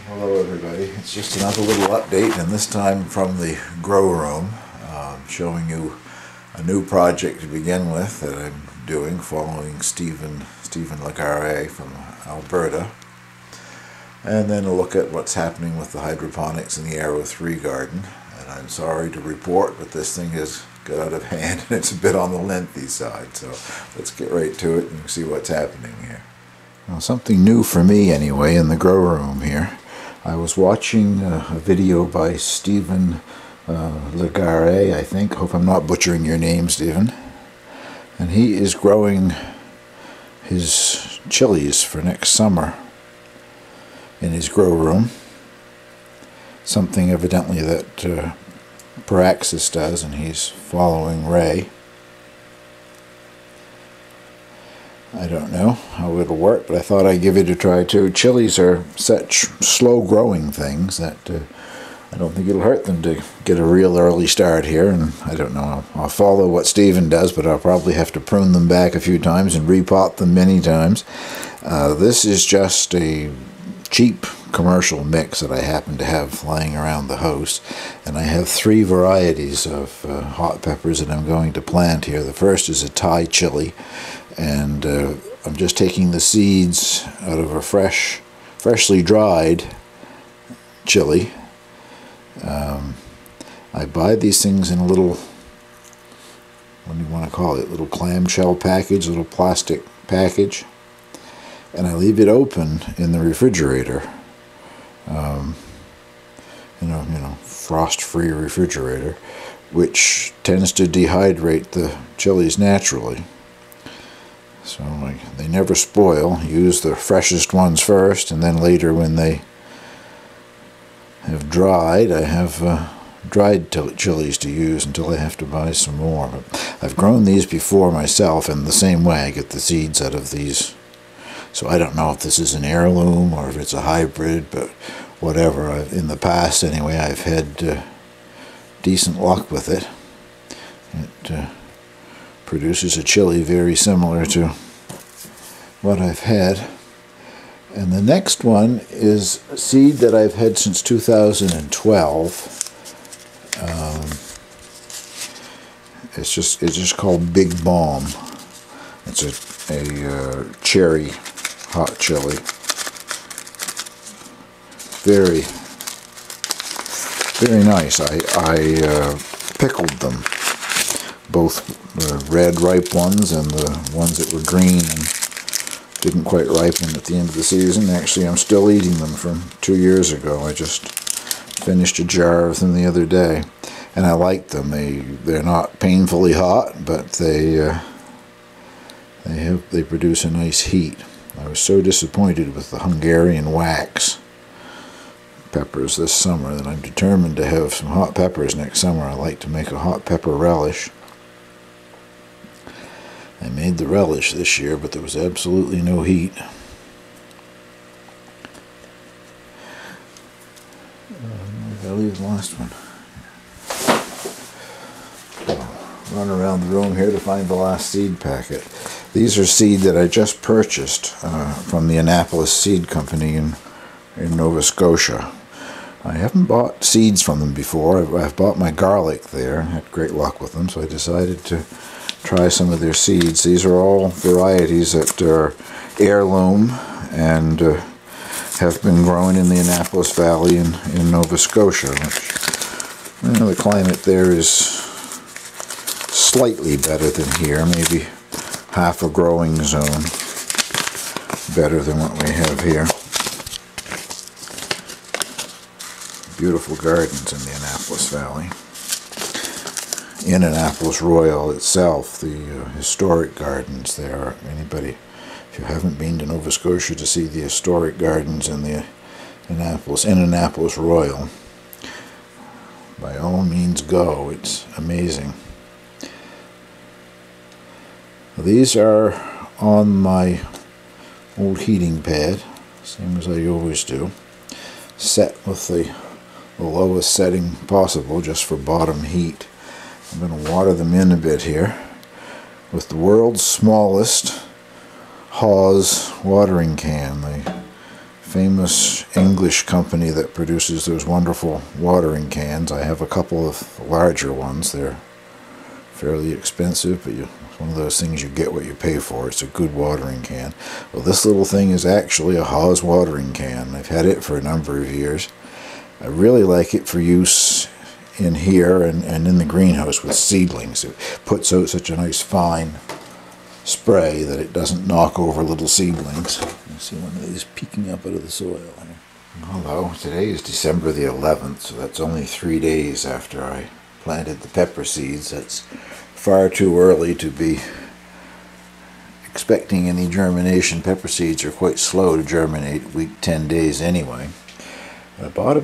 Hello everybody, it's just another little update, and this time from the grow room, showing you a new project to begin with that I'm doing following Stephen Legare from Alberta, and then a look at what's happening with the hydroponics in the Arrow 3 garden. And I'm sorry to report, but this thing has got out of hand and it's a bit on the lengthy side, so let's get right to it and see what's happening here. Well, something new for me anyway in the grow room here. I was watching a video by Stephen Legare, I think. Hope I'm not butchering your name, Stephen. And he is growing his chilies for next summer in his grow room. Something evidently that Praxis does, and he's following Ray. I don't know how it'll work, but I thought I'd give it a try too. Chilies are such slow growing things that I don't think it'll hurt them to get a real early start here. And I don't know, I'll follow what Stephen does, but I'll probably have to prune them back a few times and repot them many times. This is just a cheap commercial mix that I happen to have lying around the house, and I have 3 varieties of hot peppers that I'm going to plant here. The first is a Thai chili, and I'm just taking the seeds out of a freshly dried chili. I buy these things in a little, what do you want to call it, little clamshell package, little plastic package, and I leave it open in the refrigerator, frost-free refrigerator, which tends to dehydrate the chilies naturally. So they never spoil. Use the freshest ones first, and then later when they have dried, I have dried chilies to use until I have to buy some more. But I've grown these before myself in the same way. I get the seeds out of these. So I don't know if this is an heirloom or if it's a hybrid, but whatever. In the past anyway, I've had decent luck with it. It produces a chili very similar to what I've had. And the next one is a seed that I've had since 2012. It's just called Big Bomb. It's a cherry hot chili. Very, very nice. I pickled them, both the red ripe ones and the ones that were green and didn't quite ripen at the end of the season. Actually, I'm still eating them from 2 years ago. I just finished a jar of them the other day, and I like them. They're not painfully hot, but they produce a nice heat. I was so disappointed with the Hungarian wax peppers this summer that I'm determined to have some hot peppers next summer. I like to make a hot pepper relish. I made the relish this year, but there was absolutely no heat. I'll leave the last one. Run around the room here to find the last seed packet. These are seed that I just purchased from the Annapolis Seed Company in Nova Scotia. I haven't bought seeds from them before. I've bought my garlic there and had great luck with them, so I decided to try some of their seeds. These are all varieties that are heirloom and have been grown in the Annapolis Valley in Nova Scotia, which, the climate there is slightly better than here, maybe half a growing zone better than what we have here. Beautiful gardens in the Annapolis Valley. In Annapolis Royal itself, the historic gardens there. Anybody, if you haven't been to Nova Scotia to see the historic gardens in the Annapolis Royal, by all means go. It's amazing. These are on my old heating pad, same as I always do, set with the lowest setting possible just for bottom heat. I'm going to water them in a bit here with the world's smallest Hawes watering can. They famous English company that produces those wonderful watering cans. I have a couple of larger ones. They're fairly expensive, but it's one of those things you get what you pay for. It's a good watering can. Well, this little thing is actually a Haas watering can. I've had it for a number of years. I really like it for use in here and in the greenhouse with seedlings. It puts out such a nice fine spray that it doesn't knock over little seedlings. You see one of these peeking up out of the soil here. Hello, today is December the 11th, so that's only 3 days after I planted the pepper seeds. That's far too early to be expecting any germination. Pepper seeds are quite slow to germinate, week 10 days anyway. I bought a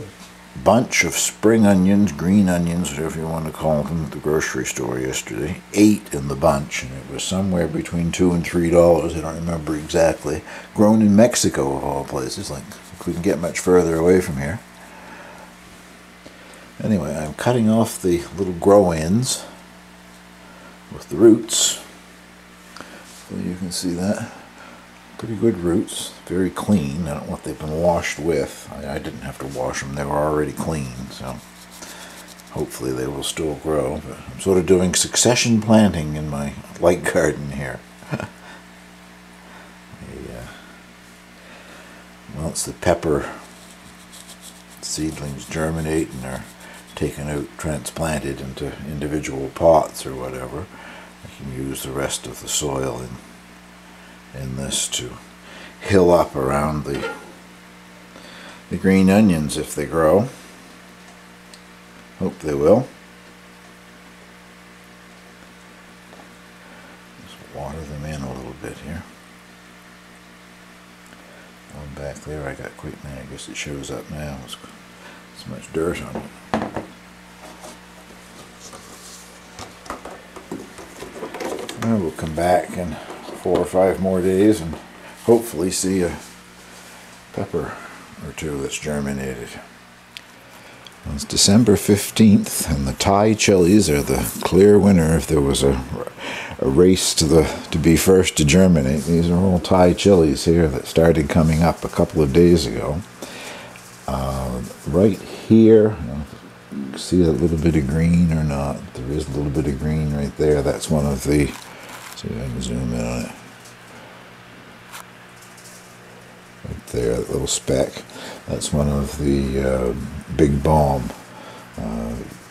bunch of spring onions, green onions, whatever you want to call them, at the grocery store yesterday. 8 in the bunch, and it was somewhere between $2 and $3. I don't remember exactly. Grown in Mexico, of all places. Like, couldn't get much further away from here. Anyway, I'm cutting off the little grow ends with the roots. So you can see that. Pretty good roots, very clean. I don't know what they've been washed with. I didn't have to wash them, they were already clean, so hopefully they will still grow. But I'm sort of doing succession planting in my light garden here. Once the pepper seedlings germinate and are taken out, transplanted into individual pots or whatever, I can use the rest of the soil in this to hill up around the green onions if they grow. Hope they will. Just water them in a little bit here. One back there I got quite many. I guess it shows up now. There's much dirt on it. And we'll come back in 4 or 5 more days and hopefully see a pepper or two that's germinated. Well, it's December 15th and the Thai chilies are the clear winner. If there was a race to be first to germinate, these are all Thai chilies here that started coming up a couple of days ago. Right here, you can see a little bit of green or not. There is a little bit of green right there. That's one of the, see if I can zoom in on it. Right there, that little speck. That's one of the big balm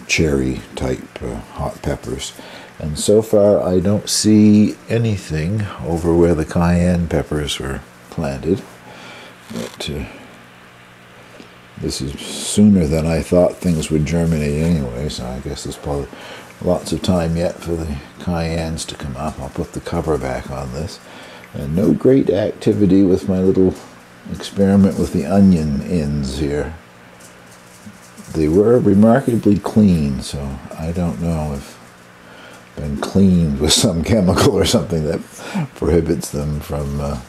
cherry type hot peppers. And so far I don't see anything over where the cayenne peppers were planted. But this is sooner than I thought things would germinate anyway, so I guess there's probably lots of time yet for the cayennes to come up. I'll put the cover back on this. And no great activity with my little experiment with the onion ends here. They were remarkably clean, so I don't know if been cleaned with some chemical or something that prohibits them from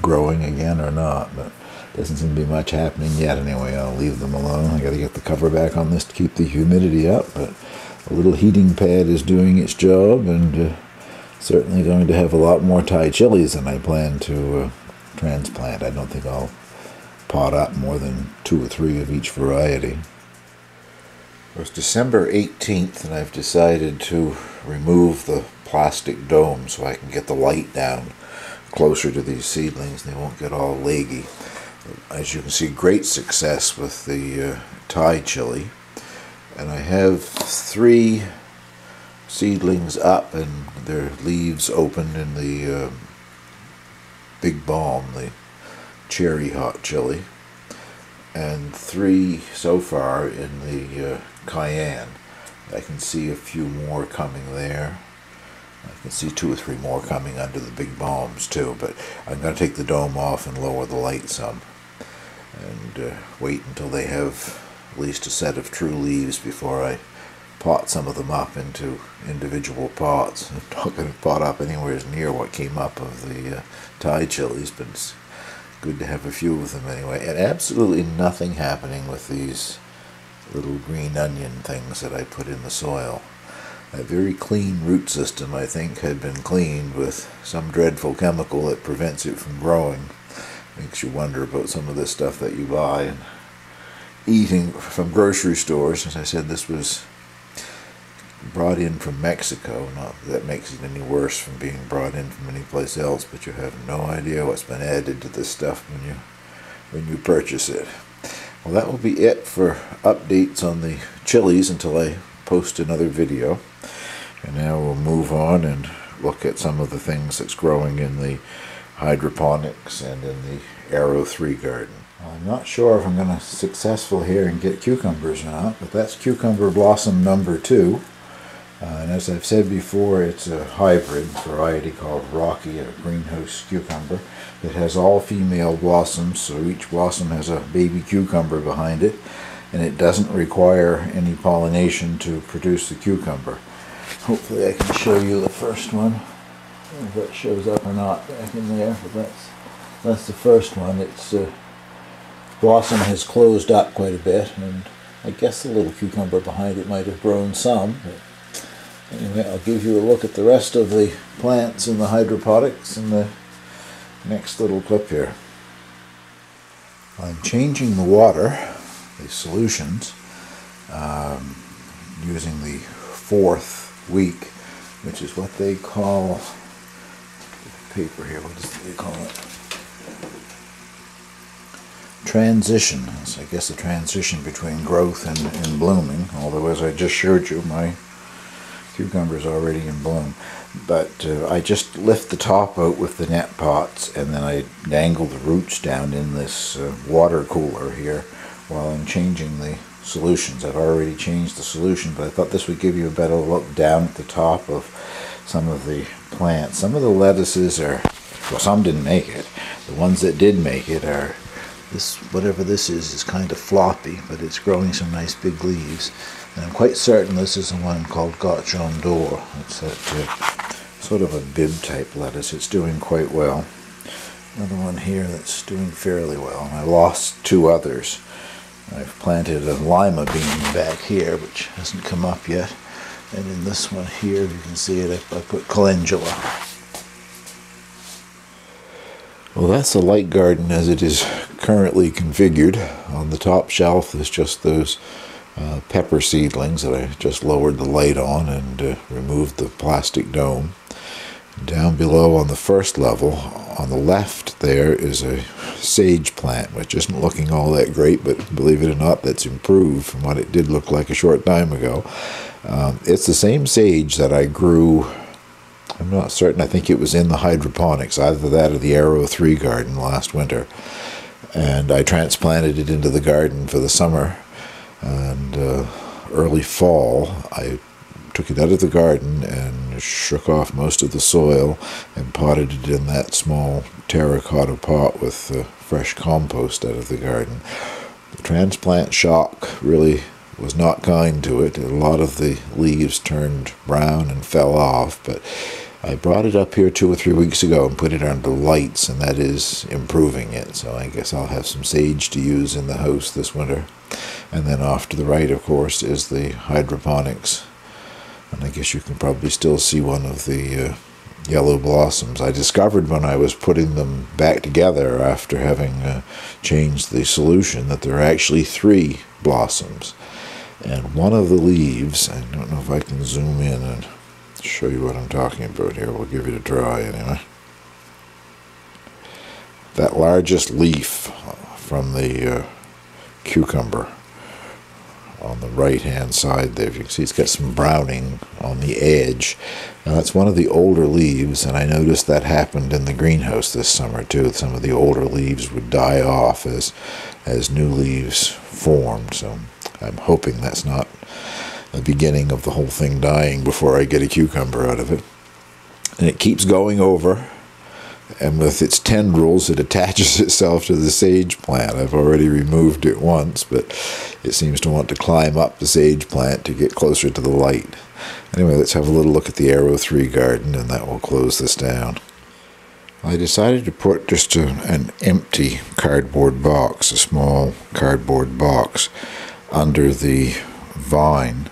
growing again or not, but doesn't seem to be much happening yet anyway. I'll leave them alone. I got to get the cover back on this to keep the humidity up, but a little heating pad is doing its job, and certainly going to have a lot more Thai chilies than I plan to transplant. I don't think I'll pot up more than 2 or 3 of each variety. It's December 18th and I've decided to remove the plastic dome so I can get the light down closer to these seedlings and they won't get all leggy. As you can see, great success with the Thai chili. And I have 3 seedlings up and their leaves opened in the big balm, the cherry hot chili, and 3 so far in the cayenne. I can see a few more coming there. I can see 2 or 3 more coming under the big balms too, but I'm going to take the dome off and lower the light some and wait until they have at least a set of true leaves before I pot some of them up into individual pots. I'm not going to pot up anywhere near what came up of the Thai chilies, but it's good to have a few of them anyway. And absolutely nothing happening with these little green onion things that I put in the soil. A very clean root system, I think, had been cleaned with some dreadful chemical that prevents it from growing. makes you wonder about some of this stuff that you buy and eating from grocery stores. As I said, this was brought in from Mexico. Not that that makes it any worse from being brought in from any place else, but you have no idea what's been added to this stuff when you purchase it. Well, that will be it for updates on the chilies until I post another video. And now we'll move on and look at some of the things that's growing in the hydroponics and in the Arrow 3 garden. I'm not sure if I'm going to successful here and get cucumbers or not, but that's cucumber blossom number 2. And as I've said before, it's a hybrid variety called Rocky, a greenhouse cucumber. It has all female blossoms, so each blossom has a baby cucumber behind it, and it doesn't require any pollination to produce the cucumber. Hopefully I can show you the first one, if that shows up or not back in there, but that's the first one. Its blossom has closed up quite a bit, and I guess the little cucumber behind it might have grown some, but anyway, I'll give you a look at the rest of the plants in the hydroponics in the next little clip here. I'm changing the water, the solutions, using the 4th week, which is what they call, paper here, what do they call it? Transition. It's, I guess, a transition between growth and blooming, although as I just showed you, my cucumber is already in bloom. But I just lift the top out with the net pots, and then I dangle the roots down in this water cooler here while I'm changing the solutions. I've already changed the solution, but I thought this would give you a better look down at the top of some of the plants. Some of the lettuces are, well, some didn't make it. The ones that did make it are, this, whatever this is kind of floppy, but it's growing some nice big leaves. And I'm quite certain this is the one called Gotchon d'Or. It's that sort of a bib type lettuce. It's doing quite well. Another one here that's doing fairly well. I lost 2 others. I've planted a lima bean back here, which hasn't come up yet. And in this one here, you can see it, I put calendula. Well, that's the light garden as it is currently configured. On the top shelf is just those pepper seedlings that I just lowered the light on and removed the plastic dome. Down below on the first level, on the left there is a sage plant, which isn't looking all that great, but believe it or not, that's improved from what it did look like a short time ago. It's the same sage that I grew, I'm not certain, I think it was in the hydroponics, either that or the Arrow 3 garden last winter. And I transplanted it into the garden for the summer, and early fall I took it out of the garden and shook off most of the soil and potted it in that small terracotta pot with fresh compost out of the garden. The transplant shock really was not kind to it. A lot of the leaves turned brown and fell off, but I brought it up here 2 or 3 weeks ago and put it under lights, and that is improving it. So I guess I'll have some sage to use in the house this winter. And then off to the right, of course, is the hydroponics. And I guess you can probably still see one of the yellow blossoms. I discovered when I was putting them back together after having changed the solution that there are actually 3 blossoms. And one of the leaves, I don't know if I can zoom in and show you what I'm talking about here. We'll give it a try anyway. That largest leaf from the cucumber on the right hand side there, if you can see, it's got some browning on the edge. Now that's one of the older leaves, and I noticed that happened in the greenhouse this summer too. Some of the older leaves would die off as new leaves formed, so I'm hoping that's not the beginning of the whole thing dying before I get a cucumber out of it. And it keeps going over, and with its tendrils it attaches itself to the sage plant. I've already removed it once, but it seems to want to climb up the sage plant to get closer to the light. Anyway, let's have a little look at the Arrow 3 garden, and that will close this down. I decided to put just an empty cardboard box, a small cardboard box, under the vine,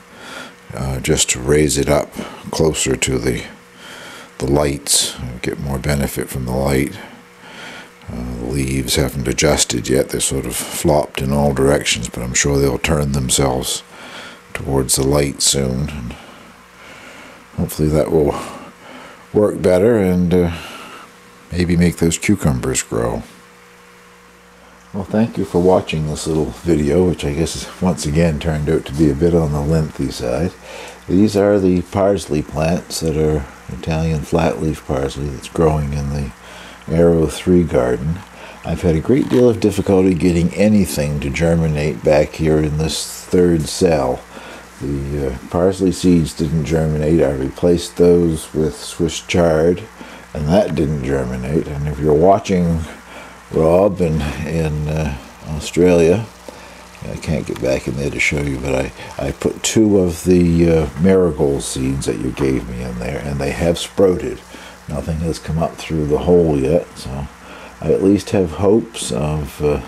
just to raise it up closer to the lights, get more benefit from the light. The leaves haven't adjusted yet. They're sort of flopped in all directions, but I'm sure they'll turn themselves towards the light soon. And hopefully that will work better and maybe make those cucumbers grow. Well, thank you for watching this little video, which I guess once again turned out to be a bit on the lengthy side. These are the parsley plants that are Italian flatleaf parsley that's growing in the Arrow 3 garden. I've had a great deal of difficulty getting anything to germinate back here in this third cell. The parsley seeds didn't germinate. I replaced those with Swiss chard, and that didn't germinate. And if you're watching Rob in Australia, I can't get back in there to show you, but I put 2 of the marigold seeds that you gave me in there, and they have sprouted. Nothing has come up through the hole yet, so I at least have hopes of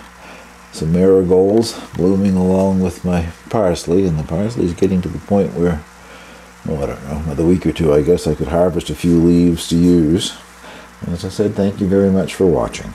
some marigolds blooming along with my parsley, and the parsley is getting to the point where, well, I don't know, another week or 2 I guess I could harvest a few leaves to use. And as I said, thank you very much for watching.